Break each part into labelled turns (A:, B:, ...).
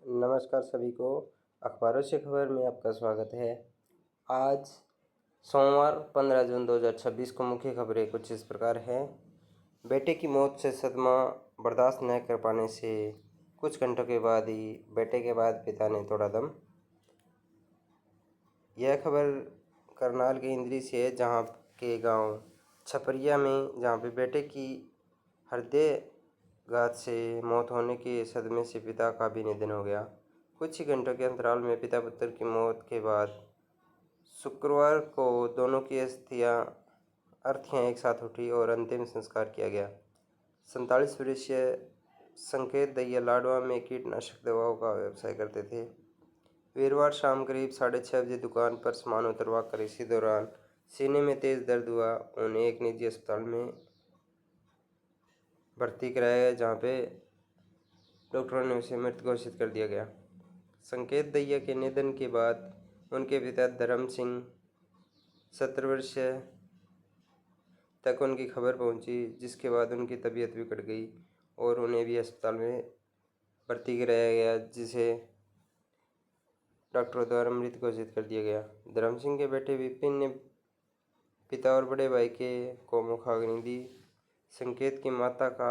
A: नमस्कार सभी को। अखबारों से खबर में आपका स्वागत है। आज सोमवार 15 जून 2026 को मुख्य खबरें कुछ इस प्रकार है। बेटे की मौत से सदमा बर्दाश्त न कर पाने से कुछ घंटों के बाद ही बेटे के बाद पिता ने तोड़ा दम। यह खबर करनाल के इंद्री से है, जहां के गांव छपरिया में जहां पे बेटे की हृदयघात से मौत होने के सदमे से पिता का भी निधन हो गया। कुछ ही घंटों के अंतराल में पिता पुत्र की मौत के बाद शुक्रवार को दोनों की अर्थियां एक साथ उठी और अंतिम संस्कार किया गया। 47 वर्षीय संकेत दैया लाडवा में कीटनाशक दवाओं का व्यवसाय करते थे। वीरवार शाम करीब 6:30 बजे दुकान पर सामान उतरवा कर इसी दौरान सीने में तेज दर्द हुआ। उन्हें एक निजी अस्पताल में भर्ती कराया गया, जहाँ पे डॉक्टरों ने उसे मृत घोषित कर दिया गया। संकेत दैया के निधन के बाद उनके पिता धर्म सिंह 70 वर्ष तक उनकी खबर पहुंची, जिसके बाद उनकी तबीयत बिगड़ गई और उन्हें भी अस्पताल में भर्ती कराया गया, जिसे डॉक्टरों द्वारा मृत घोषित कर दिया गया। धर्म सिंह के बेटे विपिन ने पिता और बड़े भाई को मुखाग्नि दी। संकेत की माता का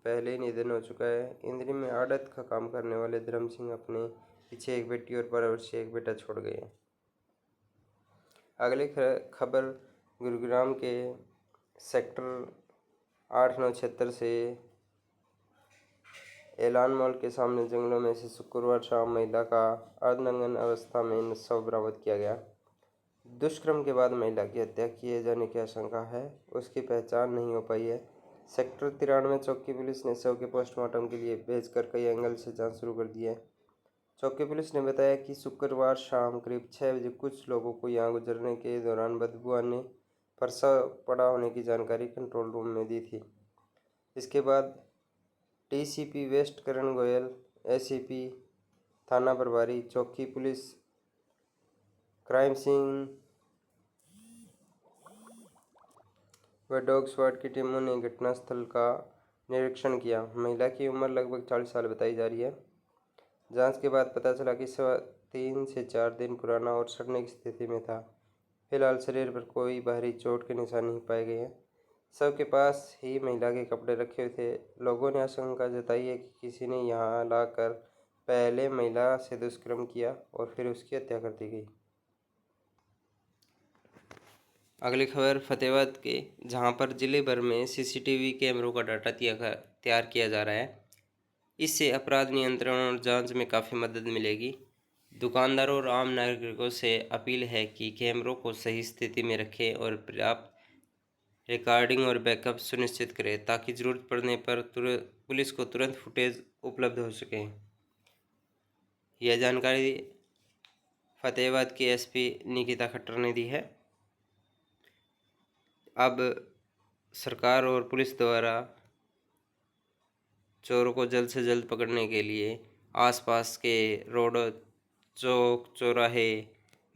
A: पहले ही निधन हो चुका है। इंद्री में आड़त का काम करने वाले धर्म सिंह अपने पीछे एक बेटी और 12 वर्षीय एक बेटा छोड़ गए। अगली खबर गुरुग्राम के सेक्टर 8-9 से एलान मॉल के सामने जंगलों में से शुक्रवार शाम महिला का अर्धनग्न अवस्था में शव बरामद किया गया। दुष्कर्म के बाद महिला की हत्या किए जाने की आशंका है। उसकी पहचान नहीं हो पाई है। सेक्टर 93 चौकी पुलिस ने शव के पोस्टमार्टम के लिए भेजकर कई एंगल से जांच शुरू कर दी है। चौकी पुलिस ने बताया कि शुक्रवार शाम करीब 6 बजे कुछ लोगों को यहां गुजरने के दौरान बदबू आने पर शव पड़ा होने की जानकारी कंट्रोल रूम में दी थी। इसके बाद डीसीपी वेस्ट करण गोयल, एसीपी थाना प्रभारी, चौकी पुलिस, क्राइम सीन व डॉग स्क्वाड की टीमों ने घटनास्थल का निरीक्षण किया। महिला की उम्र लगभग 40 साल बताई जा रही है। जांच के बाद पता चला कि शव 3 से 4 दिन पुराना और सड़ने की स्थिति में था। फिलहाल शरीर पर कोई बाहरी चोट के निशान नहीं पाए गए हैं। शव के पास ही महिला के कपड़े रखे हुए थे। लोगों ने आशंका जताई है कि किसी ने यहां लाकर पहले महिला से दुष्कर्म किया और फिर उसकी हत्या कर दी गई। अगली खबर फतेहाबाद के, जहां पर जिले भर में सीसीटीवी कैमरों का डाटा तैयार किया जा रहा है। इससे अपराध नियंत्रण और जांच में काफ़ी मदद मिलेगी। दुकानदारों और आम नागरिकों से अपील है कि कैमरों को सही स्थिति में रखें और पर्याप्त रिकॉर्डिंग और बैकअप सुनिश्चित करें, ताकि ज़रूरत पड़ने पर पुलिस को तुरंत फुटेज उपलब्ध हो सके। यह जानकारी फतेहाबाद की एसपी निकिता खट्टर ने दी है। अब सरकार और पुलिस द्वारा चोरों को जल्द से जल्द पकड़ने के लिए आसपास के रोड, चौक, चौराहे,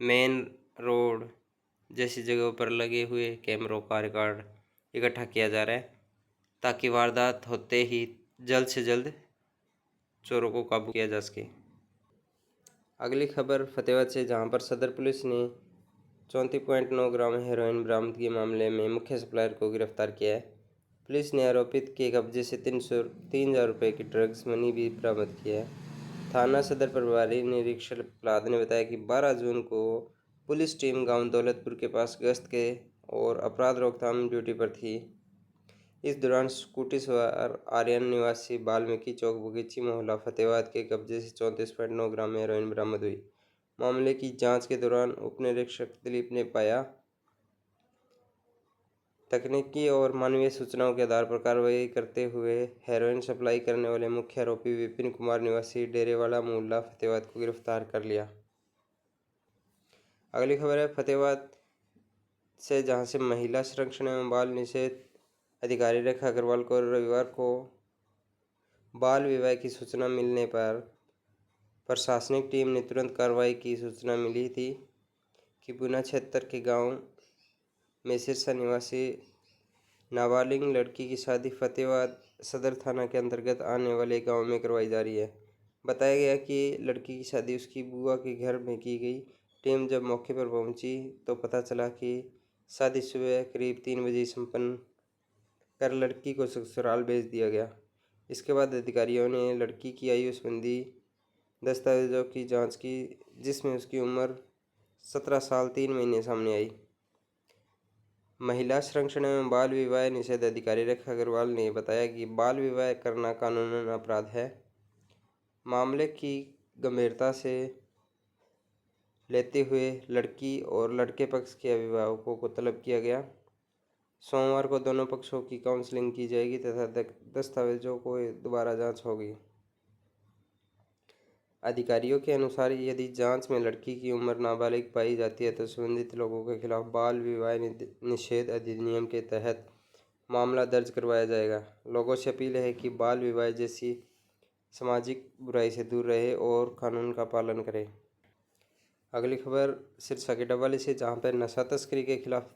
A: मेन रोड जैसी जगहों पर लगे हुए कैमरों का रिकॉर्ड इकट्ठा किया जा रहा है, ताकि वारदात होते ही जल्द से जल्द चोरों को काबू किया जा सके। अगली खबर फतेहाबाद से, जहां पर सदर पुलिस ने 34.9 ग्राम हेरोइन बरामदगी मामले में मुख्य सप्लायर को गिरफ्तार किया है। पुलिस ने आरोपित के कब्जे से 3,000 रुपये की ड्रग्स मनी भी बरामद किया है। थाना सदर प्रभारी निरीक्षक प्रहलाद ने बताया कि 12 जून को पुलिस टीम गांव दौलतपुर के पास गश्त के और अपराध रोकथाम ड्यूटी पर थी। इस दौरान स्कूटी सवार आर्यन निवासी वाल्मीकि चौक बगीची मोहल्ला फतेहाबाद के कब्जे से 34.9 ग्राम हेरोइन बरामद हुई। मामले की जांच के दौरान उप निरीक्षक दिलीप ने पाया तकनीकी और मानवीय सूचनाओं के आधार पर कार्रवाई करते हुए हेरोइन सप्लाई करने वाले मुख्य आरोपी विपिन कुमार निवासी डेरेवाला मोहल्ला फतेहाबाद को गिरफ्तार कर लिया। अगली खबर है फतेहाबाद से, जहां से महिला संरक्षण एवं बाल निषेध अधिकारी रेखा अग्रवाल को रविवार को बाल विवाह की सूचना मिलने पर प्रशासनिक टीम ने तुरंत कार्रवाई की सूचना मिली थी कि पुना क्षेत्र के गांव में सिरसा निवासी नाबालिग लड़की की शादी फतेहाबाद सदर थाना के अंतर्गत आने वाले गांव में करवाई जा रही है। बताया गया कि लड़की की शादी उसकी बुआ के घर में की गई। टीम जब मौके पर पहुंची तो पता चला कि शादी सुबह करीब 3 बजे संपन्न कर लड़की को ससुराल भेज दिया गया। इसके बाद अधिकारियों ने लड़की की आयु संबंधी दस्तावेजों की जांच की, जिसमें उसकी उम्र 17 साल 3 महीने सामने आई। महिला संरक्षण एवं बाल विवाह निषेध अधिकारी रेखा अग्रवाल ने बताया कि बाल विवाह करना कानूनन अपराध है। मामले की गंभीरता से लेते हुए लड़की और लड़के पक्ष के अभिभावकों को तलब किया गया। सोमवार को दोनों पक्षों की काउंसलिंग की जाएगी तथा दस्तावेजों को दोबारा जांच होगी। अधिकारियों के अनुसार यदि जांच में लड़की की उम्र नाबालिग पाई जाती है तो संबंधित लोगों के खिलाफ बाल विवाह निषेध अधिनियम के तहत मामला दर्ज करवाया जाएगा। लोगों से अपील है कि बाल विवाह जैसी सामाजिक बुराई से दूर रहे और कानून का पालन करें। अगली खबर सिरसा के डबवाली से, जहां पर नशा तस्करी के खिलाफ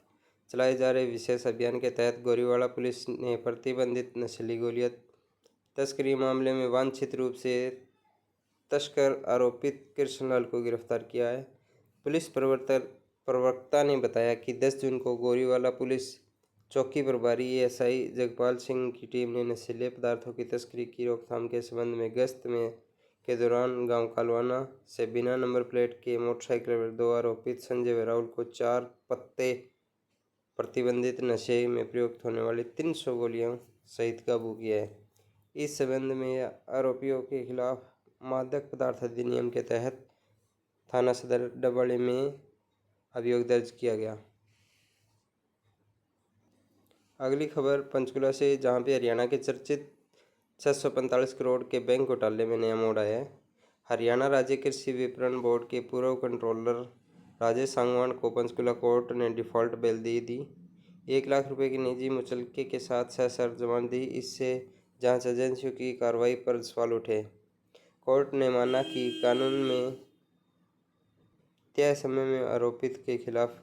A: चलाए जा रहे विशेष अभियान के तहत गोरीवाड़ा पुलिस ने प्रतिबंधित नशीली गोलियां तस्करी मामले में वांछित रूप से तस्कर आरोपित कृष्णलाल को गिरफ्तार किया है। पुलिस प्रवक्ता ने बताया कि 10 जून को गोरीवाला पुलिस चौकी प्रभारी एएसआई जगपाल सिंह की टीम ने नशीले पदार्थों की तस्करी की रोकथाम के संबंध में गश्त में के दौरान गांव कालवाना से बिना नंबर प्लेट के मोटरसाइकिल पर 2 आरोपित संजय व राहुल को 4 पत्ते प्रतिबंधित नशे में प्रयुक्त होने वाली 300 गोलियों सहित काबू किया है। इस संबंध में आरोपियों के खिलाफ मादक पदार्थ अधिनियम के तहत थाना सदर डबवाली में अभियोग दर्ज किया गया। अगली खबर पंचकुला से, जहां पे हरियाणा के चर्चित 645 करोड़ के बैंक घोटाले में नया मोड़ आया है। हरियाणा राज्य कृषि विपणन बोर्ड के पूर्व कंट्रोलर राजेश सांगवान को पंचकुला कोर्ट ने डिफ़ॉल्ट बेल दे दी। 1 लाख रुपए की निजी मुचलके के साथ सशर्त जमानत दी। इससे जांच एजेंसियों की कार्रवाई पर सवाल उठे। कोर्ट ने माना कि कानून में तय समय में आरोपित के खिलाफ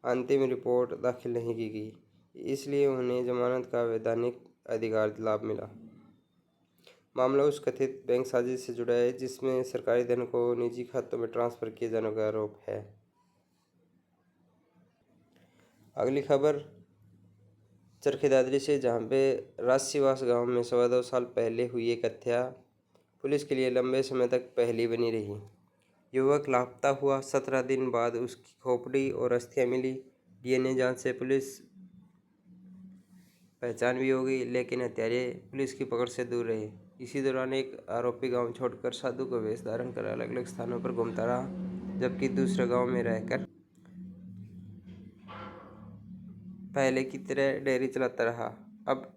A: अंतिम रिपोर्ट दाखिल नहीं की गई, इसलिए उन्हें जमानत का वैधानिक अधिकार लाभ मिला। मामला उस कथित बैंक साजिश से जुड़ा है जिसमें सरकारी धन को निजी खातों में ट्रांसफर किए जाने का आरोप है। अगली खबर चरखी दादरी से, जहां पे राजसीवास गांव में 2.25 साल पहले हुई एक हत्या पुलिस के लिए लंबे समय तक पहेली बनी रही। युवक लापता हुआ 17 दिन बाद उसकी खोपड़ी और अस्थियां मिली। डीएनए जांच से पुलिस पहचान भी हो गई, लेकिन हत्यारे पुलिस की पकड़ से दूर रहे। इसी दौरान एक आरोपी गांव छोड़कर साधु का वेश धारण कर अलग अलग स्थानों पर घूमता रहा, जबकि दूसरे गांव में रहकर पहले की तरह डेयरी चलाता रहा। अब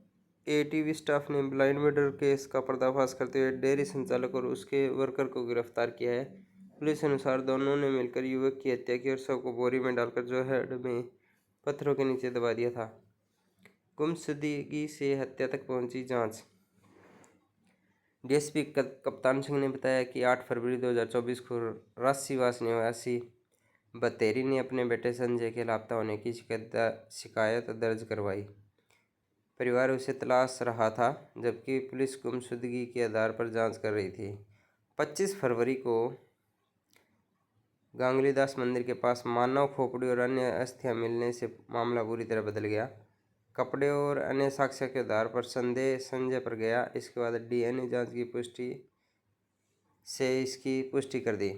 A: एटीवी स्टाफ ने ब्लाइंड मर्डर केस का पर्दाफाश करते हुए डेयरी संचालक और उसके वर्कर को गिरफ्तार किया है। पुलिस अनुसार दोनों ने मिलकर युवक की हत्या की और शव को बोरी में डालकर जोहड़ में पत्थरों के नीचे दबा दिया था। गुमशुदगी से हत्या तक पहुंची जांच। डीएसपी कप्तान सिंह ने बताया कि 8 फरवरी 2024 को राजसीवास निवासी बतेरी ने अपने बेटे संजय के लापता होने की शिकायत दर्ज करवाई। परिवार उसे तलाश रहा था, जबकि पुलिस गुमशुदगी के आधार पर जांच कर रही थी। 25 फरवरी को गांगुलीदास मंदिर के पास मानव खोपड़ी और अन्य अस्थियां मिलने से मामला बुरी तरह बदल गया। कपड़े और अन्य साक्ष्य के आधार पर संदेह संजय पर गया। इसके बाद डीएनए जांच की पुष्टि से इसकी पुष्टि कर दी।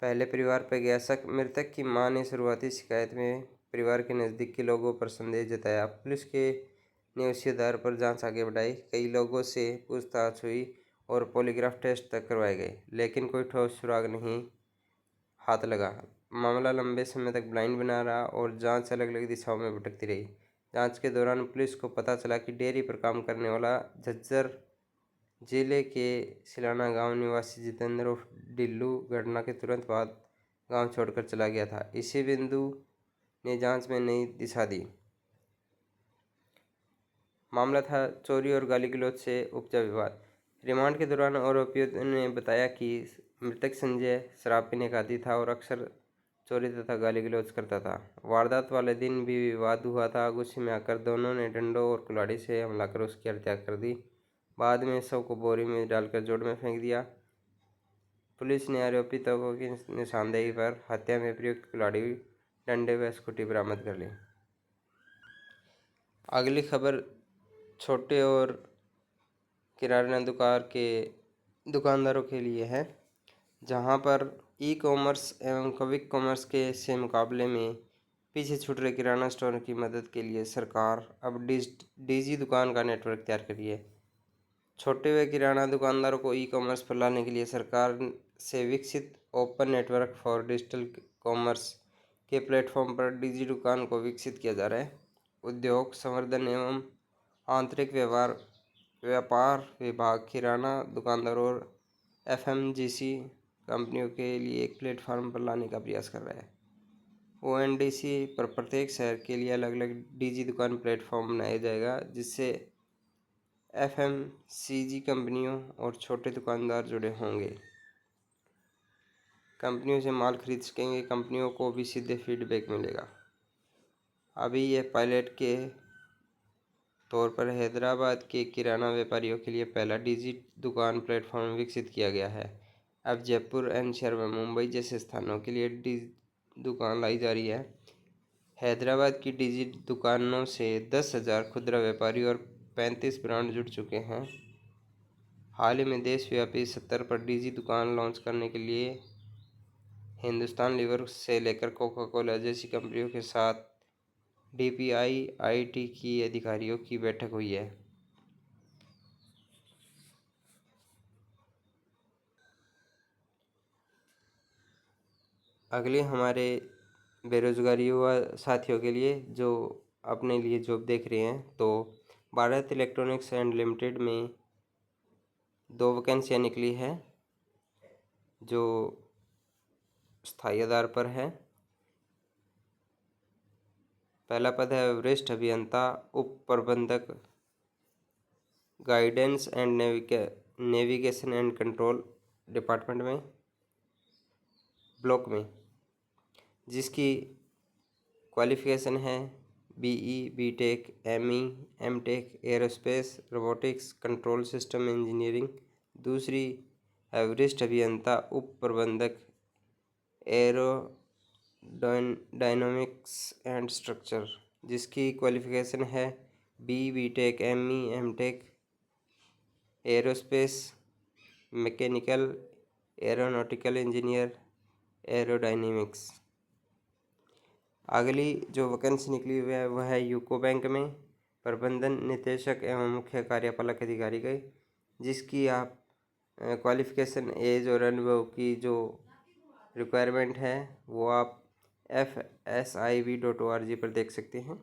A: पहले परिवार पर गया शक। मृतक की मां ने शुरुआती शिकायत में परिवार के नज़दीकी लोगों पर संदेह जताया। पुलिस के ने उसी आधार पर जांच आगे बढ़ाई। कई लोगों से पूछताछ हुई और पॉलीग्राफ टेस्ट तक करवाए गए, लेकिन कोई ठोस सुराग नहीं हाथ लगा। मामला लंबे समय तक ब्लाइंड बना रहा और जांच अलग अलग दिशाओं में भटकती रही। जांच के दौरान पुलिस को पता चला कि डेयरी पर काम करने वाला झज्जर जिले के सिलाना गांव निवासी जितेंद्र उर्फ डिल्लू घटना के तुरंत बाद गांव छोड़कर चला गया था। इसी बिंदु ने जांच में नई दिशा दी। मामला था चोरी और गाली गलौज से उपजा विवाद। रिमांड के दौरान आरोपियों ने बताया कि मृतक संजय शराब पीने का आदी था और अक्सर चोरी तथा गाली गलौज करता था। वारदात वाले दिन भी विवाद हुआ था। गुस्से में आकर दोनों ने डंडों और कुल्हाड़ी से हमला कर उसकी हत्या कर दी। बाद में शव को बोरी में डालकर जोड़ में फेंक दिया। पुलिस ने आरोपितों की निशानदेही पर हत्या में प्रयुक्त कुल्हाड़ी, डंडे व स्कूटी बरामद कर ली। अगली खबर छोटे और किराना दुकानदारों के लिए है, जहां पर ई कॉमर्स एवं क्विक कॉमर्स के से मुकाबले में पीछे छूट रहे किराना स्टोर की मदद के लिए सरकार अब डिजी दुकान का नेटवर्क तैयार कर रही है। छोटे व किराना दुकानदारों को ई कॉमर्स पर लाने के लिए सरकार से विकसित open network for digital commerce के प्लेटफॉर्म पर डिजी दुकान को विकसित किया जा रहा है। उद्योग संवर्धन एवं आंतरिक व्यापार विभाग किराना दुकानदारों और एफएमजीसी कंपनियों के लिए एक प्लेटफॉर्म पर लाने का प्रयास कर रहा है। ओएनडीसी पर प्रत्येक शहर के लिए अलग अलग डिजी दुकान प्लेटफॉर्म बनाया जाएगा, जिससे एफएमसीजी कंपनियों और छोटे दुकानदार जुड़े होंगे। कंपनियों से माल खरीद सकेंगे, कंपनियों को भी सीधे फीडबैक मिलेगा। अभी यह पायलट के तौर पर हैदराबाद के किराना व्यापारियों के लिए पहला डिजी दुकान प्लेटफॉर्म विकसित किया गया है। अब जयपुर एनसीआर व मुंबई जैसे स्थानों के लिए डिजी दुकान लाई जा रही है। हैदराबाद की डिजी दुकानों से 10,000 खुदरा व्यापारी और 35 ब्रांड जुड़ चुके हैं। हाल ही में देशव्यापी स्तर पर डिजी दुकान लॉन्च करने के लिए हिंदुस्तान लीवर से लेकर कोका कोला जैसी कंपनियों के साथ डीपीआईआईटी की अधिकारियों की बैठक हुई है। अगले हमारे बेरोजगार युवा साथियों के लिए जो अपने लिए जॉब देख रहे हैं, तो भारत इलेक्ट्रॉनिक्स एंड लिमिटेड में 2 वैकेंसियाँ निकली है जो स्थायी आधार पर है। पहला पद है वरिष्ठ अभियंता उप प्रबंधक guidance and navigation and control department में ब्लॉक में, जिसकी क्वालिफिकेशन है BE, BTech, ME, MTech, aerospace, robotics, control system engineering. दूसरी है वरिष्ठ अभियंता उप प्रबंधक एरोडायनामिक्स एंड स्ट्रक्चर, जिसकी क्वालिफिकेशन है BTech, ME, MTech, aerospace, mechanical, aeronautical engineer, aerodynamics. अगली जो वैकेंसी निकली हुई है वह है यूको बैंक में प्रबंधन निदेशक एवं मुख्य कार्यपालक अधिकारी का, जिसकी आप क्वालिफिकेशन, एज और अनुभव की जो रिक्वायरमेंट है वो आप FSIB.org पर देख सकते हैं।